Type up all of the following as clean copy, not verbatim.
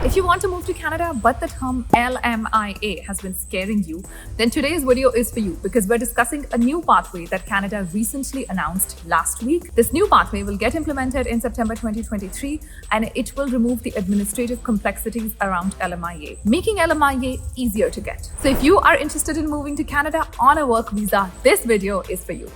If you want to move to Canada, but the term LMIA has been scaring you, then today's video is for you because we're discussing a new pathway that Canada recently announced last week. This new pathway will get implemented in September 2023 and it will remove the administrative complexities around LMIA, making LMIA easier to get. So if you are interested in moving to Canada on a work visa, this video is for you.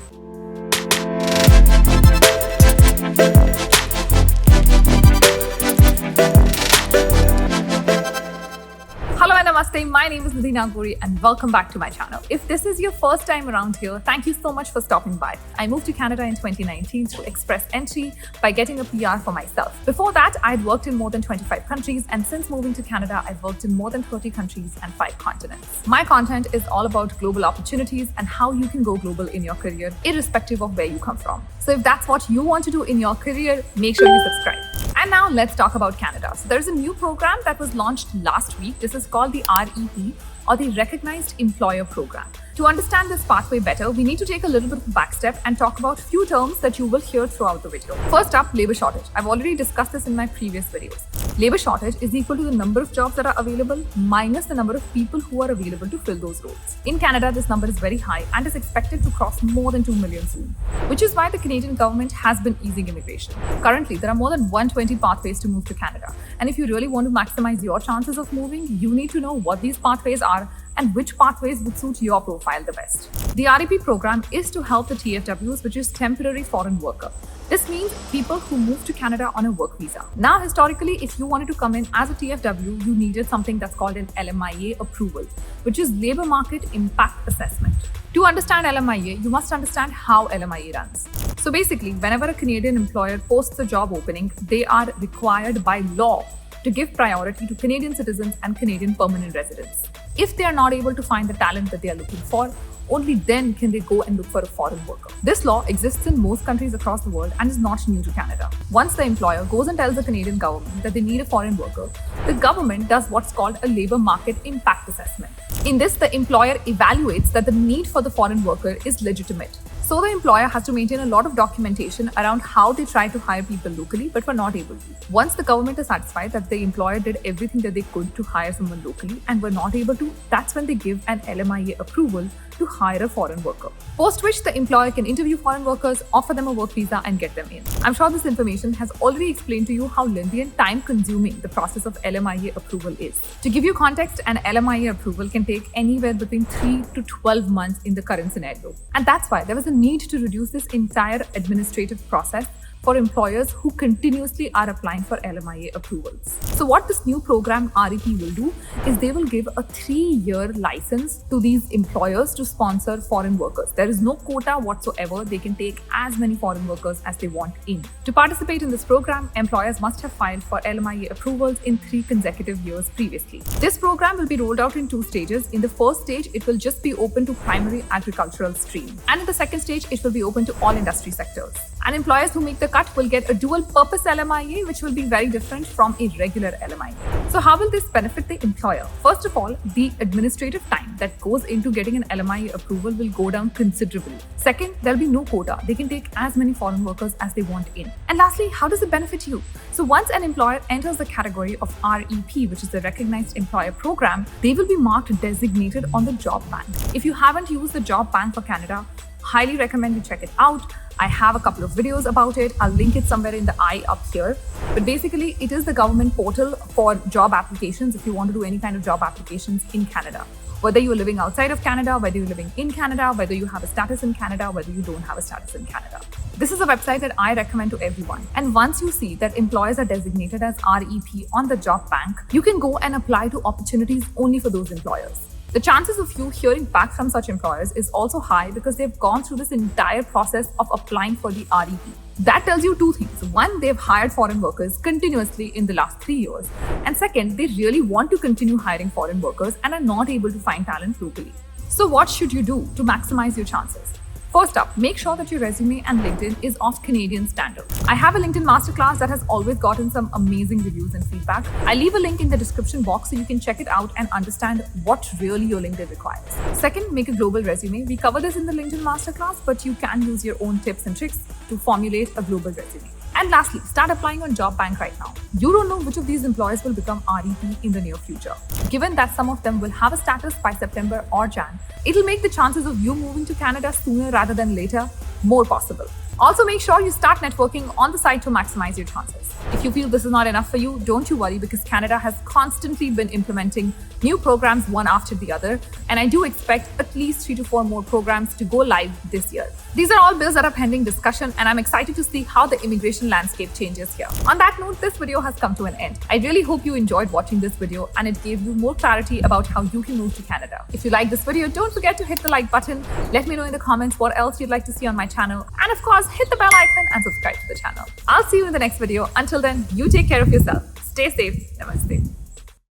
Hello and namaste, my name is Nidhi Nagori and welcome back to my channel. If this is your first time around here, thank you so much for stopping by. I moved to Canada in 2019 through express entry by getting a PR for myself. Before that, I'd worked in more than 25 countries, and since moving to Canada, I've worked in more than 30 countries and 5 continents. My content is all about global opportunities and how you can go global in your career, irrespective of where you come from. So if that's what you want to do in your career, make sure you subscribe. And now let's talk about Canada. So there's a new program that was launched last week. This is called the REP, or the Recognized Employer Program. To understand this pathway better, we need to take a little bit of a backstep and talk about a few terms that you will hear throughout the video. First up, labor shortage. I've already discussed this in my previous videos. Labor shortage is equal to the number of jobs that are available minus the number of people who are available to fill those roles. In Canada, this number is very high and is expected to cross more than 2 million soon, which is why the Canadian government has been easing immigration. Currently, there are more than 120 pathways to move to Canada. And if you really want to maximize your chances of moving, you need to know what these pathways are and which pathways would suit your profile the best. The REP program is to help the TFWs, which is temporary foreign worker. This means people who move to Canada on a work visa. Now, historically, if you wanted to come in as a TFW, you needed something that's called an LMIA approval, which is Labor Market Impact Assessment. To understand LMIA, you must understand how LMIA runs. So basically, whenever a Canadian employer posts a job opening, they are required by law to give priority to Canadian citizens and Canadian permanent residents. If they are not able to find the talent that they are looking for, only then can they go and look for a foreign worker. This law exists in most countries across the world and is not new to Canada. Once the employer goes and tells the Canadian government that they need a foreign worker, the government does what's called a labor market impact assessment. In this, the employer evaluates that the need for the foreign worker is legitimate. So the employer has to maintain a lot of documentation around how they try to hire people locally but were not able to. Once the government is satisfied that the employer did everything that they could to hire someone locally and were not able to, that's when they give an LMIA approval to hire a foreign worker. Post which the employer can interview foreign workers, offer them a work visa and get them in. I'm sure this information has already explained to you how lengthy and time-consuming the process of LMIA approval is. To give you context, an LMIA approval can take anywhere between 3 to 12 months in the current scenario. And that's why there was a need to reduce this entire administrative process for employers who continuously are applying for LMIA approvals. So what this new program REP will do is they will give a 3-year license to these employers to sponsor foreign workers. There is no quota whatsoever. They can take as many foreign workers as they want in. To participate in this program, employers must have filed for LMIA approvals in 3 consecutive years previously. This program will be rolled out in 2 stages. In the first stage, it will just be open to primary agricultural stream. And in the second stage, it will be open to all industry sectors. And employers who make the cut will get a dual purpose LMIA, which will be very different from a regular LMIA. So how will this benefit the employer? First of all, the administrative time that goes into getting an LMIA approval will go down considerably. Second, there'll be no quota. They can take as many foreign workers as they want in. And lastly, how does it benefit you? So once an employer enters the category of REP, which is the Recognized Employer Program, they will be marked designated on the job bank. If you haven't used the job bank for Canada, highly recommend you check it out. I have a couple of videos about it. I'll link it somewhere in the eye up here. But basically, it is the government portal for job applications if you want to do any kind of job applications in Canada. Whether you're living outside of Canada, whether you're living in Canada, whether you have a status in Canada, whether you don't have a status in Canada. This is a website that I recommend to everyone. And once you see that employers are designated as REP on the job bank, you can go and apply to opportunities only for those employers. The chances of you hearing back from such employers is also high because they've gone through this entire process of applying for the REP. That tells you 2 things. One, they've hired foreign workers continuously in the last 3 years. And second, they really want to continue hiring foreign workers and are not able to find talent locally. So what should you do to maximize your chances? First up, make sure that your resume and LinkedIn is of Canadian standard. I have a LinkedIn masterclass that has always gotten some amazing reviews and feedback. I'll leave a link in the description box so you can check it out and understand what really your LinkedIn requires. Second, make a global resume. We cover this in the LinkedIn masterclass, but you can use your own tips and tricks to formulate a global resume. And lastly, start applying on Job Bank right now. You don't know which of these employers will become REP in the near future. Given that some of them will have a status by September or Jan, it'll make the chances of you moving to Canada sooner rather than later more possible. Also, make sure you start networking on the site to maximize your chances. If you feel this is not enough for you, don't you worry, because Canada has constantly been implementing new programs one after the other, and I do expect at least 3 to 4 more programs to go live this year. These are all bills that are pending discussion, and I'm excited to see how the immigration landscape changes here. On that note, this video has come to an end. I really hope you enjoyed watching this video and it gave you more clarity about how you can move to Canada. If you like this video, don't forget to hit the like button. Let me know in the comments what else you'd like to see on my channel, and of course, hit the bell icon and subscribe to the channel. I'll see you in the next video. Until then, you take care of yourself. Stay safe. Namaste.